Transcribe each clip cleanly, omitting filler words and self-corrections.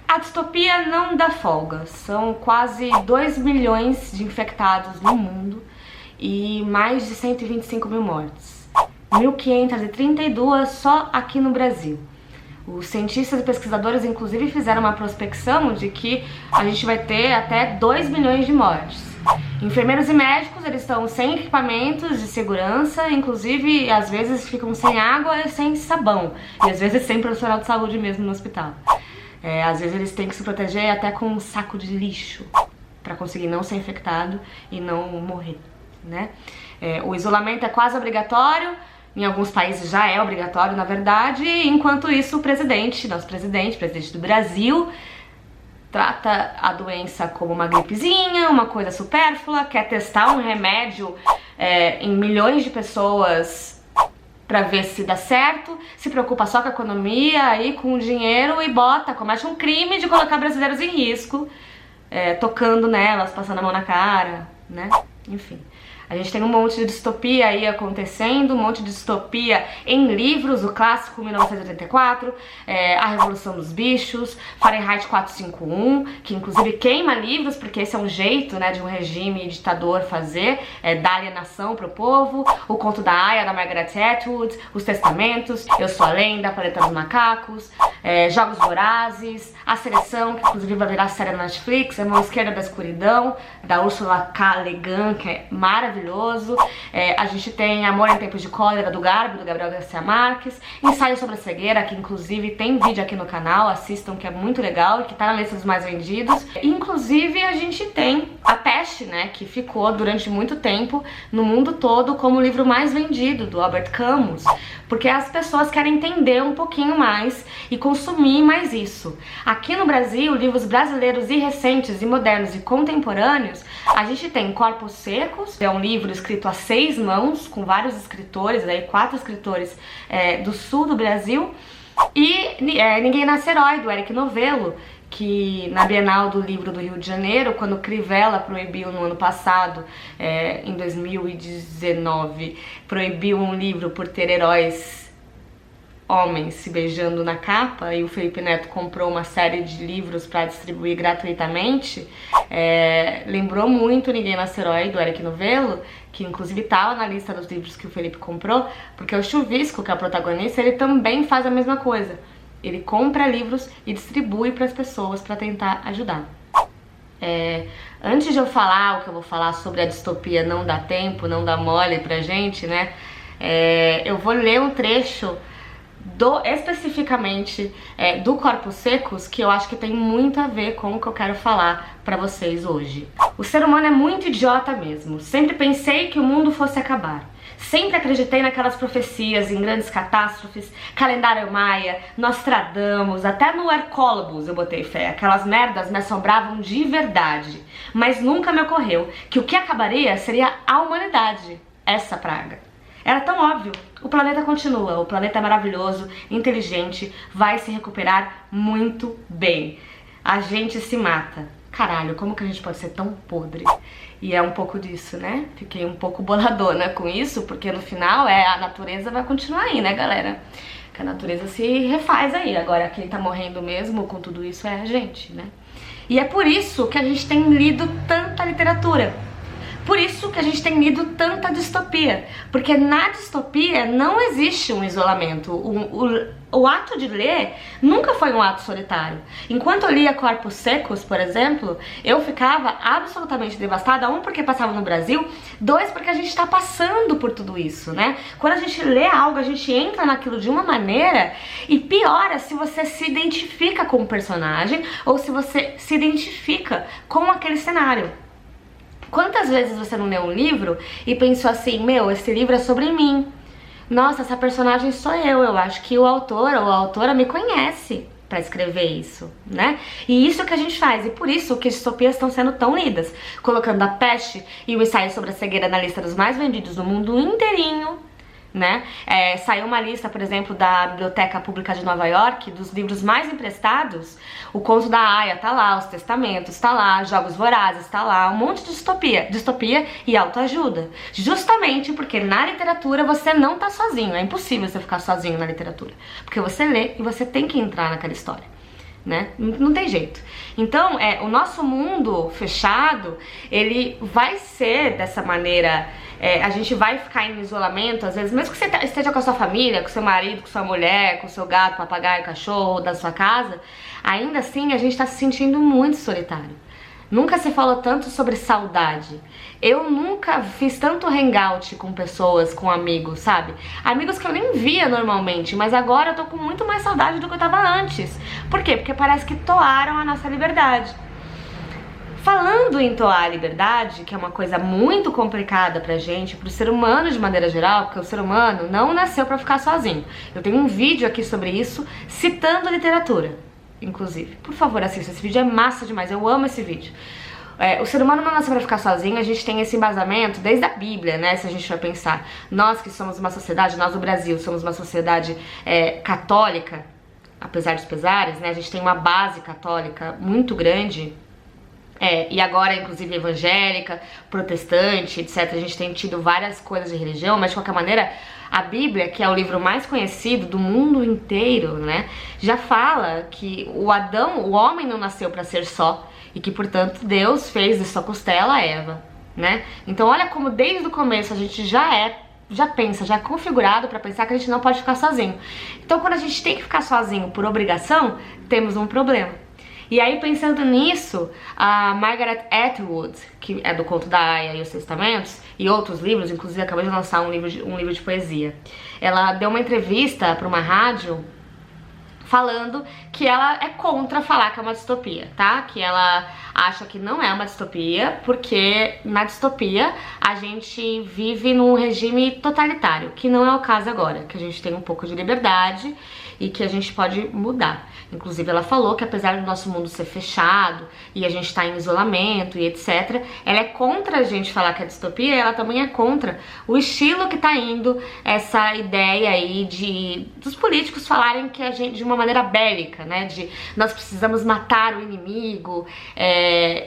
A distopia não dá folga. São quase 2 milhões de infectados no mundo e mais de 125 mil mortes. 1.532 só aqui no Brasil. Os cientistas e pesquisadores, inclusive, fizeram uma prospecção de que a gente vai ter até 2 milhões de mortes. Enfermeiros e médicos, eles estão sem equipamentos de segurança, inclusive, às vezes ficam sem água e sem sabão. E às vezes sem profissional de saúde mesmo no hospital. Às vezes eles têm que se proteger até com um saco de lixo para conseguir não ser infectado e não morrer, né? O isolamento é quase obrigatório. Em alguns países já é obrigatório, na verdade, enquanto isso o presidente, nosso presidente do Brasil, trata a doença como uma gripezinha, uma coisa supérflua, quer testar um remédio em milhões de pessoas pra ver se dá certo, se preocupa só com a economia e com o dinheiro e comete um crime de colocar brasileiros em risco, tocando nelas, passando a mão na cara, né? Enfim. A gente tem um monte de distopia aí acontecendo, um monte de distopia em livros, o clássico 1984, A Revolução dos Bichos, Fahrenheit 451, que inclusive queima livros, porque esse é um jeito, né, de um regime ditador fazer, dar alienação pro povo, o Conto da Aia, da Margaret Atwood, Os Testamentos, Eu Sou a Lenda, Planeta dos Macacos, Jogos Vorazes, A Seleção, que inclusive vai virar série na Netflix, A Mão Esquerda da Escuridão, da Ursula K. Le Guin, que é maravilhoso. A gente tem Amor em Tempos de Cólera, do Garbo, do Gabriel Garcia Marques, Ensaio sobre a Cegueira, que inclusive tem vídeo aqui no canal, assistam, que é muito legal e que tá na lista dos mais vendidos. Inclusive a gente tem A Peste, né, que ficou durante muito tempo no mundo todo como o livro mais vendido, do Albert Camus, porque as pessoas querem entender um pouquinho mais e consumir mais isso. Aqui no Brasil, livros brasileiros e recentes e modernos e contemporâneos, a gente tem Corpos Secos, é um livro escrito a 6 mãos, com vários escritores, aí 4 escritores do sul do Brasil, e Ninguém Nasce Herói, do Eric Novello, que na Bienal do Livro do Rio de Janeiro, quando Crivella proibiu no ano passado, em 2019, proibiu um livro por ter heróis homens se beijando na capa, e o Felipe Neto comprou uma série de livros para distribuir gratuitamente, lembrou muito Ninguém Nasce Herói, do Eric Novello, que inclusive estava na lista dos livros que o Felipe comprou, porque o Chuvisco, que é o protagonista, ele também faz a mesma coisa. Ele compra livros e distribui para as pessoas para tentar ajudar. Antes de eu falar o que eu vou falar sobre a distopia não dá tempo, não dá mole pra gente, né? Eu vou ler um trecho especificamente do Corpos Secos, que eu acho que tem muito a ver com o que eu quero falar pra vocês hoje. O ser humano é muito idiota mesmo. Sempre pensei que o mundo fosse acabar. Sempre acreditei naquelas profecias, em grandes catástrofes, calendário maia, Nostradamus, até no Hercólogos eu botei fé. Aquelas merdas me assombravam de verdade. Mas nunca me ocorreu que o que acabaria seria a humanidade, essa praga. Era tão óbvio. O planeta continua, o planeta é maravilhoso, inteligente, vai se recuperar muito bem. A gente se mata. Caralho, como que a gente pode ser tão podre? E é um pouco disso, né? Fiquei um pouco boladona com isso, porque no final a natureza vai continuar aí, né, galera? Que a natureza se refaz aí. Agora, quem tá morrendo mesmo com tudo isso é a gente, né? E é por isso que a gente tem lido tanta literatura. Por isso que a gente tem lido tanta distopia, porque na distopia não existe um isolamento. O ato de ler nunca foi um ato solitário. Enquanto eu lia Corpos Secos, por exemplo, eu ficava absolutamente devastada, porque passava no Brasil, 2, porque a gente tá passando por tudo isso, né? Quando a gente lê algo, a gente entra naquilo de uma maneira, e piora se você se identifica com o personagem ou se você se identifica com aquele cenário. Quantas vezes você não leu um livro e pensou assim, meu, esse livro é sobre mim. Nossa, essa personagem sou eu acho que o autor ou a autora me conhece pra escrever isso, né? E isso que a gente faz, e por isso que as distopias estão sendo tão lidas, colocando A Peste e o Ensaio sobre a Cegueira na lista dos mais vendidos no mundo inteirinho, né? Saiu uma lista, por exemplo, da Biblioteca Pública de Nova York, dos livros mais emprestados. O Conto da Aia tá lá, Os Testamentos tá lá, Jogos Vorazes tá lá, um monte de distopia e autoajuda. Justamente porque na literatura você não tá sozinho, é impossível você ficar sozinho na literatura, porque você lê e você tem que entrar naquela história, né? Não tem jeito. Então, o nosso mundo fechado, ele vai ser dessa maneira, a gente vai ficar em isolamento, às vezes, mesmo que você esteja com a sua família, com seu marido, com sua mulher, com seu gato, papagaio, cachorro, da sua casa, ainda assim a gente tá se sentindo muito solitário. Nunca se falou tanto sobre saudade. Eu nunca fiz tanto hangout com pessoas, com amigos, sabe? Amigos que eu nem via normalmente, mas agora eu tô com muito mais saudade do que eu tava antes. Por quê? Porque parece que toaram a nossa liberdade. Falando em toar a liberdade, que é uma coisa muito complicada pra gente, pro ser humano de maneira geral, porque o ser humano não nasceu pra ficar sozinho. Eu tenho um vídeo aqui sobre isso, citando literatura. Inclusive, por favor, assista, esse vídeo é massa demais, eu amo esse vídeo. O ser humano não nasceu pra ficar sozinho, a gente tem esse embasamento desde a Bíblia, né, se a gente vai pensar. Nós que somos uma sociedade, nós do Brasil, somos uma sociedade católica, apesar dos pesares, né, a gente tem uma base católica muito grande, e agora inclusive evangélica, protestante, etc. A gente tem tido várias coisas de religião, mas de qualquer maneira a Bíblia, que é o livro mais conhecido do mundo inteiro, né, já fala que o homem não nasceu para ser só e que, portanto, Deus fez de sua costela a Eva, né? Então olha como desde o começo a gente já é configurado para pensar que a gente não pode ficar sozinho. Então quando a gente tem que ficar sozinho por obrigação, temos um problema. E aí, pensando nisso, a Margaret Atwood, que é do Conto da Aia e os Testamentos, e outros livros, inclusive acabou de lançar um livro de poesia, ela deu uma entrevista para uma rádio falando que ela é contra falar que é uma distopia, tá? Que ela acha que não é uma distopia, porque na distopia a gente vive num regime totalitário, que não é o caso agora, que a gente tem um pouco de liberdade e que a gente pode mudar. Inclusive ela falou que apesar do nosso mundo ser fechado e a gente tá em isolamento e etc, ela é contra a gente falar que é distopia, e ela também é contra o estilo que tá indo essa ideia aí dos políticos falarem que a gente, de uma maneira bélica, né, de nós precisamos matar o inimigo,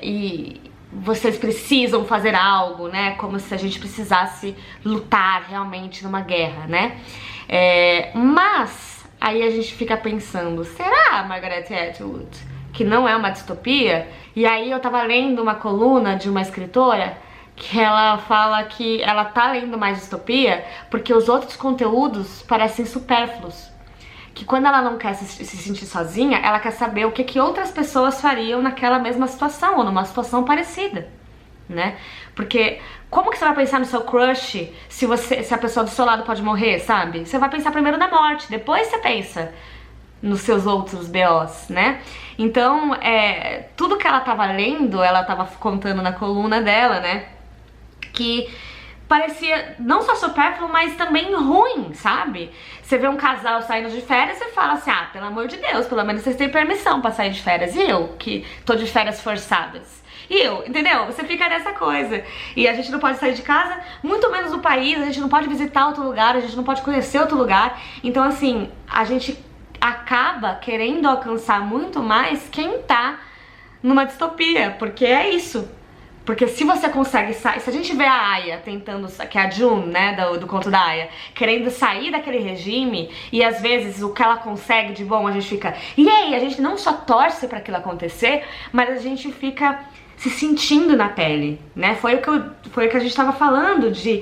e vocês precisam fazer algo, né, como se a gente precisasse lutar realmente numa guerra, né, mas aí a gente fica pensando, será, Margaret Atwood, que não é uma distopia? E aí eu tava lendo uma coluna de uma escritora que ela fala que ela tá lendo mais distopia porque os outros conteúdos parecem supérfluos. Que quando ela não quer se sentir sozinha, ela quer saber o que outras pessoas fariam naquela mesma situação ou numa situação parecida, né? Porque como que você vai pensar no seu crush se a pessoa do seu lado pode morrer, sabe? Você vai pensar primeiro na morte, depois você pensa nos seus outros BOs, né? Então, tudo que ela tava lendo, ela tava contando na coluna dela, né? Que parecia não só supérfluo, mas também ruim, sabe? Você vê um casal saindo de férias e fala assim, pelo amor de Deus, pelo menos vocês têm permissão pra sair de férias. E eu, que tô de férias forçadas? E eu, entendeu? Você fica nessa coisa. E a gente não pode sair de casa, muito menos do país, a gente não pode visitar outro lugar, a gente não pode conhecer outro lugar. Então, assim, a gente acaba querendo alcançar muito mais quem tá numa distopia, porque é isso. Porque se você consegue sair, se a gente vê a Aya tentando, que é a June, né, do Conto da Aya, querendo sair daquele regime, e às vezes o que ela consegue de bom, a gente fica, e aí, a gente não só torce pra aquilo acontecer, mas a gente fica se sentindo na pele, né? Foi o que a gente tava falando de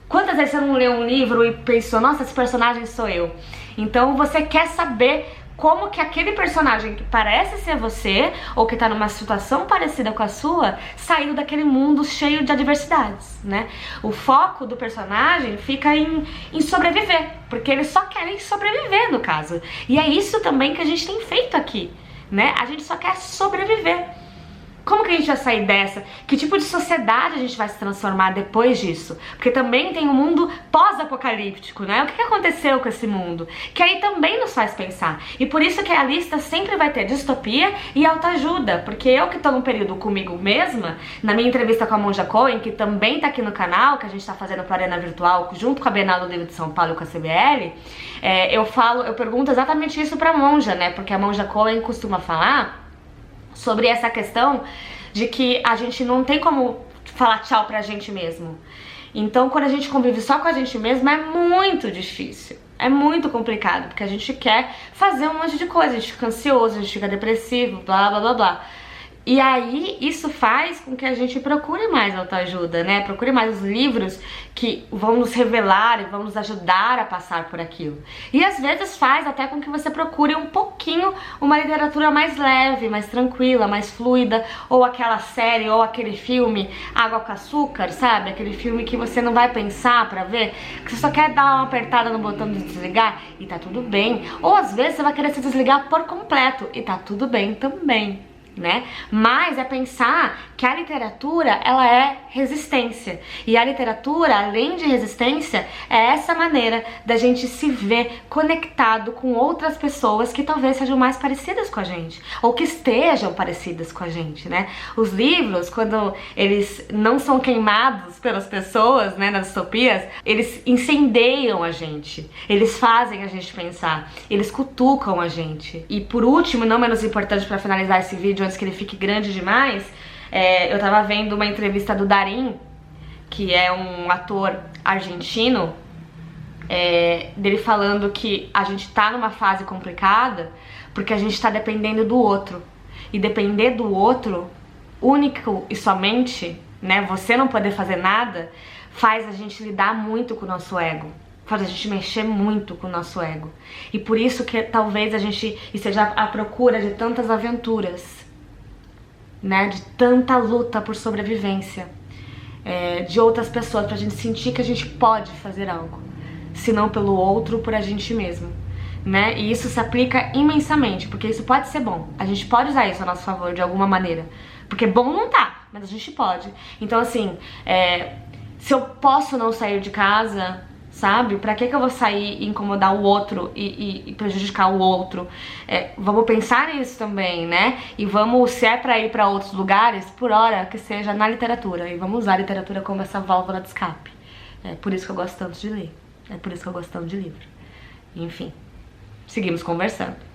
quantas vezes você não leu um livro e pensou, nossa, esse personagem sou eu. Então você quer saber como que aquele personagem que parece ser você, ou que tá numa situação parecida com a sua, saiu daquele mundo cheio de adversidades, né? O foco do personagem fica em sobreviver, porque eles só querem sobreviver, no caso. E é isso também que a gente tem feito aqui, né? A gente só quer sobreviver. Como que a gente vai sair dessa? Que tipo de sociedade a gente vai se transformar depois disso? Porque também tem um mundo pós-apocalíptico, né? O que aconteceu com esse mundo? Que aí também nos faz pensar. E por isso que a lista sempre vai ter distopia e autoajuda. Porque eu que tô num período comigo mesma, na minha entrevista com a Monja Cohen, que também tá aqui no canal, que a gente tá fazendo pro Arena Virtual, junto com a Bienal do Livro de São Paulo e com a CBL, eu pergunto exatamente isso pra Monja, né? Porque a Monja Cohen costuma falar sobre essa questão de que a gente não tem como falar tchau pra gente mesmo. Então, quando a gente convive só com a gente mesmo, é muito difícil. É muito complicado, porque a gente quer fazer um monte de coisa, a gente fica ansioso, a gente fica depressivo, blá blá blá blá. E aí isso faz com que a gente procure mais autoajuda, né? Procure mais os livros que vão nos revelar e vão nos ajudar a passar por aquilo. E às vezes faz até com que você procure um pouquinho uma literatura mais leve, mais tranquila, mais fluida, ou aquela série ou aquele filme Água com Açúcar, sabe? Aquele filme que você não vai pensar pra ver, que você só quer dar uma apertada no botão de desligar e tá tudo bem. Ou às vezes você vai querer se desligar por completo e tá tudo bem também. Né? Mas é pensar que a literatura, ela é resistência. E a literatura, além de resistência, é essa maneira da gente se ver conectado com outras pessoas que talvez sejam mais parecidas com a gente, ou que estejam parecidas com a gente, né? Os livros, quando eles não são queimados pelas pessoas, né, nas distopias, eles incendeiam a gente, eles fazem a gente pensar, eles cutucam a gente. E por último, não menos importante para finalizar esse vídeo, antes que ele fique grande demais, eu tava vendo uma entrevista do Darín, que é um ator argentino, dele falando que a gente tá numa fase complicada porque a gente tá dependendo do outro. E depender do outro, único e somente, né, você não poder fazer nada, faz a gente lidar muito com o nosso ego. Faz a gente mexer muito com o nosso ego. E por isso que talvez a gente esteja à procura de tantas aventuras, né, de tanta luta por sobrevivência, de outras pessoas, pra gente sentir que a gente pode fazer algo, se não pelo outro, por a gente mesmo, né? E isso se aplica imensamente, porque isso pode ser bom, a gente pode usar isso a nosso favor de alguma maneira, porque bom não tá, mas a gente pode. Então assim, se eu posso não sair de casa, sabe? Pra que eu vou sair e incomodar o outro e prejudicar o outro? Vamos pensar nisso também, né? E vamos, se é pra ir pra outros lugares, por hora que seja na literatura. E vamos usar a literatura como essa válvula de escape. É por isso que eu gosto tanto de ler. É por isso que eu gosto tanto de livro. Enfim, seguimos conversando.